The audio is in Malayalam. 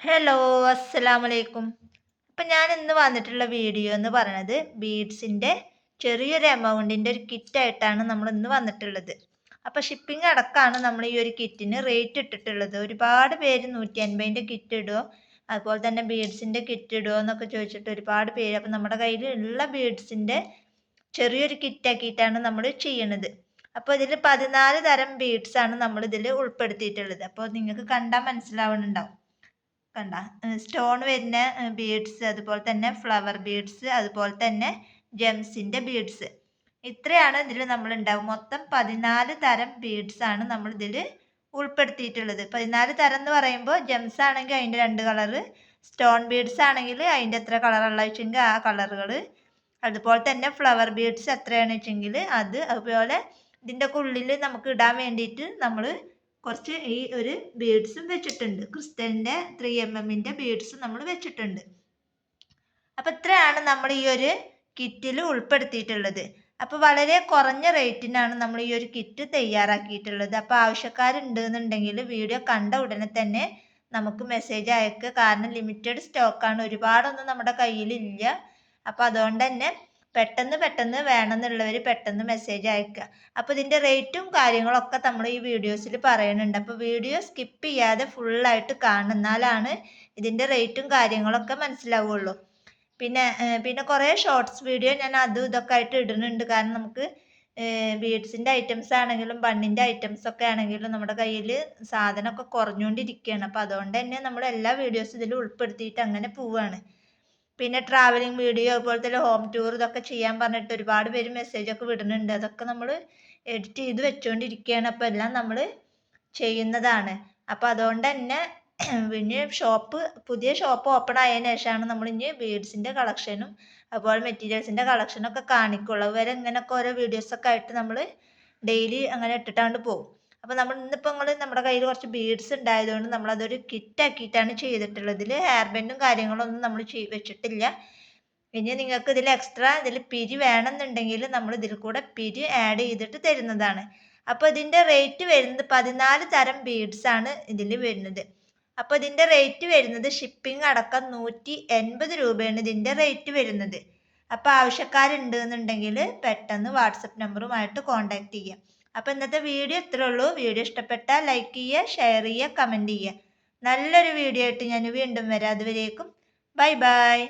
ഹലോ, അസ്സലാമലൈക്കും. അപ്പം ഞാൻ ഇന്ന് വന്നിട്ടുള്ള വീഡിയോ എന്ന് പറയുന്നത് ബീഡ്സിൻ്റെ ചെറിയൊരു എമൗണ്ടിൻ്റെ ഒരു കിറ്റായിട്ടാണ് നമ്മൾ ഇന്ന് വന്നിട്ടുള്ളത്. അപ്പോൾ ഷിപ്പിംഗ് അടക്കമാണ് നമ്മൾ ഈ ഒരു കിറ്റിന് റേറ്റ് ഇട്ടിട്ടുള്ളത്. ഒരുപാട് പേര് 150ൻ്റെ കിറ്റ് ഇടുമോ, അതുപോലെ തന്നെ ബീഡ്സിൻ്റെ കിറ്റ് ഇടുമോ എന്നൊക്കെ ചോദിച്ചിട്ട് ഒരുപാട് പേര്. അപ്പം നമ്മുടെ കയ്യിൽ ഉള്ള ബീഡ്സിൻ്റെ ചെറിയൊരു കിറ്റാക്കിയിട്ടാണ് നമ്മൾ ചെയ്യണത്. അപ്പോൾ ഇതിൽ 14 തരം ബീഡ്സാണ് നമ്മൾ ഇതിൽ ഉൾപ്പെടുത്തിയിട്ടുള്ളത്. അപ്പോൾ നിങ്ങൾക്ക് കണ്ടാൽ മനസ്സിലാവുന്നുണ്ടാവും. കണ്ട സ്റ്റോൺ വരുന്ന ബീഡ്സ്, അതുപോലെ തന്നെ ഫ്ലവർ ബീഡ്സ്, അതുപോലെ തന്നെ ജെംസിൻ്റെ ബീഡ്സ്, ഇത്രയാണ് ഇതിൽ നമ്മൾ ഉണ്ടാവും. മൊത്തം 14 തരം ബീഡ്സ് ആണ് നമ്മൾ ഇതിൽ ഉൾപ്പെടുത്തിയിട്ടുള്ളത്. 14 തരം എന്ന് പറയുമ്പോൾ ജെംസ് ആണെങ്കിൽ അതിൻ്റെ 2 കളറ്, സ്റ്റോൺ ബീഡ്സ് ആണെങ്കിൽ അതിൻ്റെ എത്ര കളറുള്ള വെച്ചെങ്കിൽ ആ കളറുകൾ, അതുപോലെ തന്നെ ഫ്ലവർ ബീഡ്സ് എത്രയാണ് വെച്ചെങ്കിൽ അത്, അതുപോലെ ഇതിൻ്റെ ഉള്ളിൽ നമുക്ക് ഇടാൻ വേണ്ടിയിട്ട് നമ്മൾ കുറച്ച് ഈ ഒരു ബീഡ്സും വെച്ചിട്ടുണ്ട്. ക്രിസ്റ്റലിൻ്റെ 3mm ബീഡ്സ് നമ്മൾ വെച്ചിട്ടുണ്ട്. അപ്പം ഇത്രയാണ് നമ്മൾ ഈ ഒരു കിറ്റിൽ ഉൾപ്പെടുത്തിയിട്ടുള്ളത്. അപ്പോൾ വളരെ കുറഞ്ഞ റേറ്റിനാണ് നമ്മൾ ഈ ഒരു കിറ്റ് തയ്യാറാക്കിയിട്ടുള്ളത്. അപ്പോൾ ആവശ്യക്കാരുണ്ട് എന്നുണ്ടെങ്കിൽ വീഡിയോ കണ്ട ഉടനെ തന്നെ നമുക്ക് മെസ്സേജ് അയക്കുക. കാരണം ലിമിറ്റഡ് സ്റ്റോക്കാണ്, ഒരുപാടൊന്നും നമ്മുടെ കയ്യിലില്ല. അപ്പോൾ അതുകൊണ്ട് തന്നെ പെട്ടെന്ന് വേണമെന്നുള്ളവർ പെട്ടെന്ന് മെസ്സേജ് അയക്കുക. അപ്പോൾ ഇതിൻ്റെ റേറ്റും കാര്യങ്ങളൊക്കെ നമ്മൾ ഈ വീഡിയോസിൽ പറയുന്നുണ്ട്. അപ്പോൾ വീഡിയോ സ്കിപ്പ് ചെയ്യാതെ ഫുള്ളായിട്ട് കാണണം, എന്നാലാണ് ഇതിൻ്റെ റേറ്റും കാര്യങ്ങളൊക്കെ മനസ്സിലാവുള്ളൂ. പിന്നെ കുറേ ഷോർട്സ് വീഡിയോ ഞാൻ അതും ഇതൊക്കെ ആയിട്ട് ഇടുന്നുണ്ട്. കാരണം നമുക്ക് ബീഡ്സിൻ്റെ ഐറ്റംസ് ആണെങ്കിലും ബണ്ണിൻ്റെ ഐറ്റംസ് ഒക്കെ ആണെങ്കിലും നമ്മുടെ കയ്യിൽ സാധനമൊക്കെ കുറഞ്ഞുകൊണ്ടിരിക്കുകയാണ്. അപ്പോൾ അതുകൊണ്ട് തന്നെ നമ്മൾ എല്ലാ വീഡിയോസും ഇതിൽ ഉൾപ്പെടുത്തിയിട്ട് അങ്ങനെ പോവുകയാണ്. പിന്നെ ട്രാവലിംഗ് വീഡിയോ, അതുപോലെ തന്നെ ഹോം ടൂർ, ഇതൊക്കെ ചെയ്യാൻ പറഞ്ഞിട്ട് ഒരുപാട് പേര് മെസ്സേജൊക്കെ വിടുന്നുണ്ട്. അതൊക്കെ നമ്മൾ എഡിറ്റ് ചെയ്ത് വെച്ചുകൊണ്ടിരിക്കുകയാണ്. അപ്പോൾ എല്ലാം നമ്മൾ ചെയ്യുന്നതാണ്. അപ്പോൾ അതുകൊണ്ട് തന്നെ പിന്നെ പുതിയ ഷോപ്പ് ഓപ്പൺ ആയതിനു ശേഷമാണ് നമ്മൾ ഇനി ബീഡ്സിൻ്റെ കളക്ഷനും അതുപോലെ മെറ്റീരിയൽസിൻ്റെ കളക്ഷനൊക്കെ കാണിക്കുള്ളൂ. അതുവരെ ഇങ്ങനെയൊക്കെ ഓരോ വീഡിയോസൊക്കെ ആയിട്ട് നമ്മൾ ഡെയിലി അങ്ങനെ ഇട്ടിട്ടാണ്ട് പോകും. അപ്പോൾ നമ്മൾ ഇന്നിപ്പോൾ നമ്മുടെ കയ്യിൽ കുറച്ച് ബീഡ്സ് ഉണ്ടായതുകൊണ്ട് നമ്മളതൊരു കിറ്റാക്കിയിട്ടാണ് ചെയ്തിട്ടുള്ളത്. ഇതിൽ ഹെയർ ബാൻഡും കാര്യങ്ങളൊന്നും നമ്മൾ വെച്ചിട്ടില്ല. ഇനി നിങ്ങൾക്ക് ഇതിൽ എക്സ്ട്രാ പിരി വേണമെന്നുണ്ടെങ്കിൽ നമ്മൾ ഇതിൽ കൂടെ പിരി ആഡ് ചെയ്തിട്ട് തരുന്നതാണ്. അപ്പോൾ ഇതിൻ്റെ റേറ്റ് വരുന്നത് 14 തരം ബീഡ്സ് ആണ് ഇതിൽ വരുന്നത്. അപ്പോൾ ഇതിൻ്റെ റേറ്റ് വരുന്നത് ഷിപ്പിംഗ് അടക്കം 180 രൂപയാണ് ഇതിൻ്റെ റേറ്റ് വരുന്നത്. അപ്പോൾ ആവശ്യക്കാരുണ്ട് എന്നുണ്ടെങ്കിൽ പെട്ടെന്ന് വാട്സപ്പ് നമ്പറുമായിട്ട് കോൺടാക്റ്റ് ചെയ്യുക. അപ്പോൾ ഇന്നത്തെ വീഡിയോ ഇത്രേ ഉള്ളൂ. വീഡിയോ ഇഷ്ടപ്പെട്ടാൽ ലൈക്ക് ചെയ്യുക, ഷെയർ ചെയ്യുക, കമൻറ്റ് ചെയ്യുക. നല്ലൊരു വീഡിയോ ആയിട്ട് ഞാൻ വീണ്ടും വരാം. അതുവരേക്കും ബൈ ബൈ.